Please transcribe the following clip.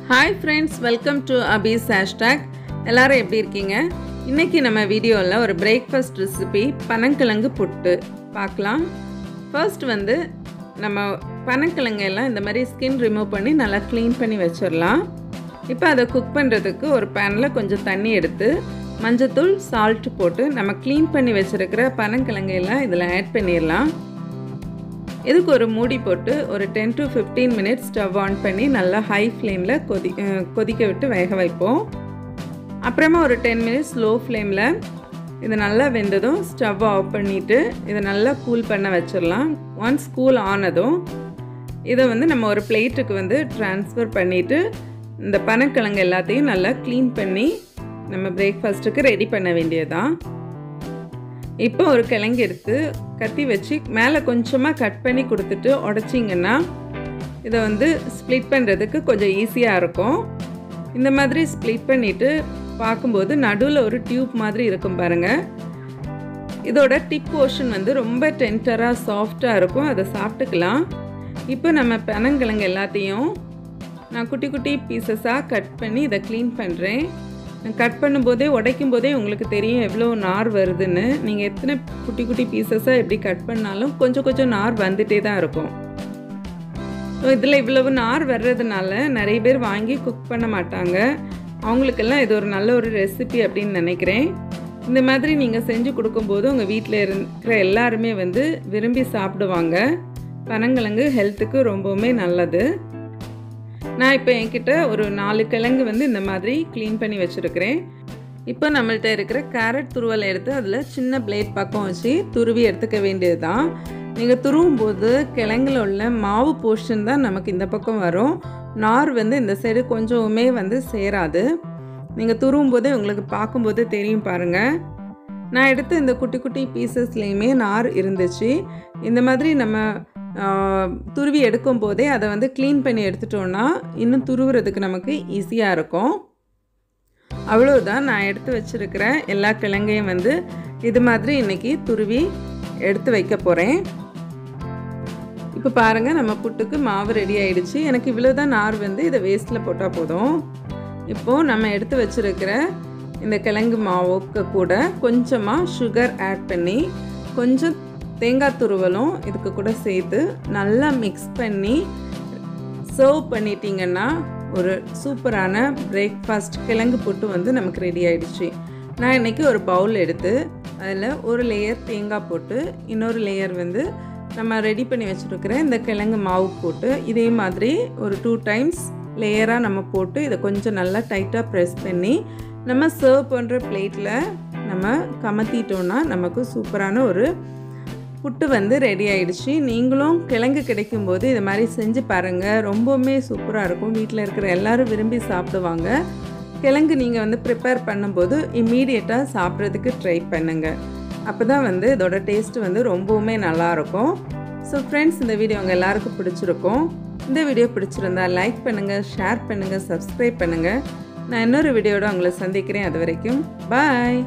Hi friends, welcome to Abhi's hashtag. எல்லாரும் எப்படி இருக்கீங்க? இன்னைக்கு நம்ம வீடியோல ஒரு breakfast recipe பனங்கிழங்கு புட்டு பார்க்கலாம். First வந்து நம்ம பனங்கிழங்கு எல்லாம் இந்த மாதிரி ஸ்கின் ரிமூவ் பண்ணி நல்லா க்ளீன் பண்ணி வச்சிரலாம். இப்போ அதை குக் பண்றதுக்கு ஒரு panல கொஞ்சம் தண்ணி எடுத்து மஞ்சள் salt போட்டு நம்ம க்ளீன் பண்ணி வச்சிருக்கிற பனங்கிழங்கு எல்லாம் இதல ஆட் பண்ணிரலாம். இதுக்கு ஒரு மூடி போட்டு ஒரு 10 to 15 minutes ஸ்டவ் ஆன் பண்ணி நல்லா ஹை ஃப்ளேம்ல கொதிக்க விட்டு வேக வைப்போம். அப்புறமா ஒரு 10 minutes லோ ஃப்ளேம்ல இது நல்லா வெந்ததும் ஸ்டவ் ஆஃப் பண்ணிட்டு இத நல்லா கூல் பண்ண வச்சிரலாம். ஒன்ஸ் கூல் ஆனதும் இத வந்து நம்ம ஒரு பிளேட்டுக்கு வந்து ட்ரான்ஸ்ஃபர் பண்ணிட்டு இந்த பனங்கிழங்கு எல்லாத்தையும் நல்லா க்ளீன் பண்ணி நம்ம பிரேக்ஃபாஸ்ட்க்கு ரெடி பண்ண வேண்டியதுதான். இப்போ ஒரு கிழங்கு எடுத்து கத்தி வச்சு மேலே கொஞ்சமாக கட் பண்ணி கொடுத்துட்டு உடைச்சிங்கன்னா இதை வந்து ஸ்ப்ளிட் பண்ணுறதுக்கு கொஞ்சம் ஈஸியாக இருக்கும். இந்த மாதிரி ஸ்ப்ளிட் பண்ணிவிட்டு பார்க்கும்போது நடுவில் ஒரு டியூப் மாதிரி இருக்கும் பாருங்கள். இதோட டிப் போர்ஷன் வந்து ரொம்ப டென்டராக சாஃப்டாக இருக்கும், அதை சாப்பிட்டுக்கலாம். இப்போ நம்ம பனங்கிழங்கு எல்லாத்தையும் நான் குட்டி குட்டி பீசஸாக கட் பண்ணி இதை க்ளீன் பண்ணுறேன். கட் பண்ணும்போதே உடைக்கும் போதே உங்களுக்கு தெரியும் எவ்வளோ நார் வருதுன்னு. நீங்கள் எத்தனை குட்டி குட்டி பீசஸாக எப்படி கட் பண்ணாலும் கொஞ்சம் கொஞ்சம் நார் வந்துட்டே தான் இருக்கும். ஸோ இதில் இவ்வளவு நார் வர்றதுனால நிறைய பேர் வாங்கி குக் பண்ண மாட்டாங்க. அவங்களுக்கெல்லாம் இது ஒரு நல்ல ஒரு ரெசிபி அப்படின்னு நினைக்கிறேன். இந்த மாதிரி நீங்கள் செஞ்சு கொடுக்கும்போது உங்கள் வீட்டில் இருக்கிற எல்லாருமே வந்து விரும்பி சாப்பிடுவாங்க. பனங்கிழங்கு ஹெல்த்துக்கு ரொம்பவுமே நல்லது. நான் இப்போ என்கிட்ட ஒரு 4 கிழங்கு வந்து இந்த மாதிரி க்ளீன் பண்ணி வச்சுருக்கிறேன். இப்போ நம்மள்கிட்ட இருக்கிற கேரட் துருவலை எடுத்து அதில் சின்ன பிளேட் பக்கம் வச்சு துருவி எடுத்துக்க வேண்டியது தான். நீங்கள் துருவும் போது கிழங்குல உள்ள மாவு போர்ஷன் தான் நமக்கு இந்த பக்கம் வரும். நார் வந்து இந்த சைடு கொஞ்சமே வந்து சேராது. நீங்கள் துருவும் போதே உங்களுக்கு பார்க்கும்போது தெரியும் பாருங்கள். நான் எடுத்து இந்த குட்டி குட்டி பீசஸ்லேயுமே நார் இருந்துச்சு. இந்த மாதிரி நம்ம துருவி எடுக்கும் போதே அதை வந்து க்ளீன் பண்ணி எடுத்துட்டோன்னா இன்னும் துருவுறதுக்கு நமக்கு ஈஸியாக இருக்கும். அவ்வளோதான், நான் எடுத்து வச்சுருக்கிற எல்லா கிழங்கையும் வந்து இது மாதிரி இன்றைக்கி துருவி எடுத்து வைக்க போகிறேன். இப்போ பாருங்கள், நம்ம புட்டுக்கு மாவு ரெடி ஆகிடுச்சு. எனக்கு இவ்வளோ தான் நார் வந்து இதை வேஸ்ட்டில் போட்டால் போதும். இப்போது நம்ம எடுத்து வச்சுருக்கிற இந்த கிழங்கு மாவுக்கு கூட கொஞ்சமாக சுகர் ஆட் பண்ணி கொஞ்சம் தேங்காய் துருவலும் இதுக்கு கூட சேர்த்து நல்லா மிக்ஸ் பண்ணி சர்வ் பண்ணிட்டீங்கன்னா ஒரு சூப்பரான பிரேக்ஃபாஸ்ட் கிழங்கு புட்டு வந்து நமக்கு ரெடி ஆகிடுச்சு. நான் இன்றைக்கி ஒரு பவுல் எடுத்து அதில் ஒரு லேயர் தேங்காய் போட்டு இன்னொரு லேயர் வந்து நம்ம ரெடி பண்ணி வச்சுருக்கிற இந்த கிழங்கு மாவு போட்டு இதே மாதிரி ஒரு 2 times லேயராக நம்ம போட்டு இதை கொஞ்சம் நல்லா டைட்டாக ப்ரெஸ் பண்ணி நம்ம சர்வ் பண்ணுற பிளேட்டில் நம்ம கமத்திட்டோன்னா நமக்கு சூப்பரான ஒரு புட்டு வந்து ரெடி ஆகிடுச்சு. நீங்களும் கிழங்கு கிடைக்கும்போது இது மாதிரி செஞ்சு பாருங்கள், ரொம்பவுமே சூப்பராக இருக்கும். வீட்டில் இருக்கிற எல்லோரும் விரும்பி சாப்பிடுவாங்க. கிழங்கு நீங்கள் வந்து ப்ரிப்பேர் பண்ணும்போது இம்மீடியட்டாக சாப்பிட்றதுக்கு ட்ரை பண்ணுங்கள். அப்போ தான் வந்து இதோட டேஸ்ட்டு வந்து ரொம்பவுமே நல்லாயிருக்கும். ஸோ ஃப்ரெண்ட்ஸ், இந்த வீடியோ உங்கள் எல்லாருக்கும் பிடிச்சிருக்கும். இந்த வீடியோ பிடிச்சிருந்தா லைக் பண்ணுங்கள், ஷேர் பண்ணுங்கள், சப்ஸ்கிரைப் பண்ணுங்கள். நான் இன்னொரு வீடியோட உங்களை சந்திக்கிறேன். அது வரைக்கும் பாய்.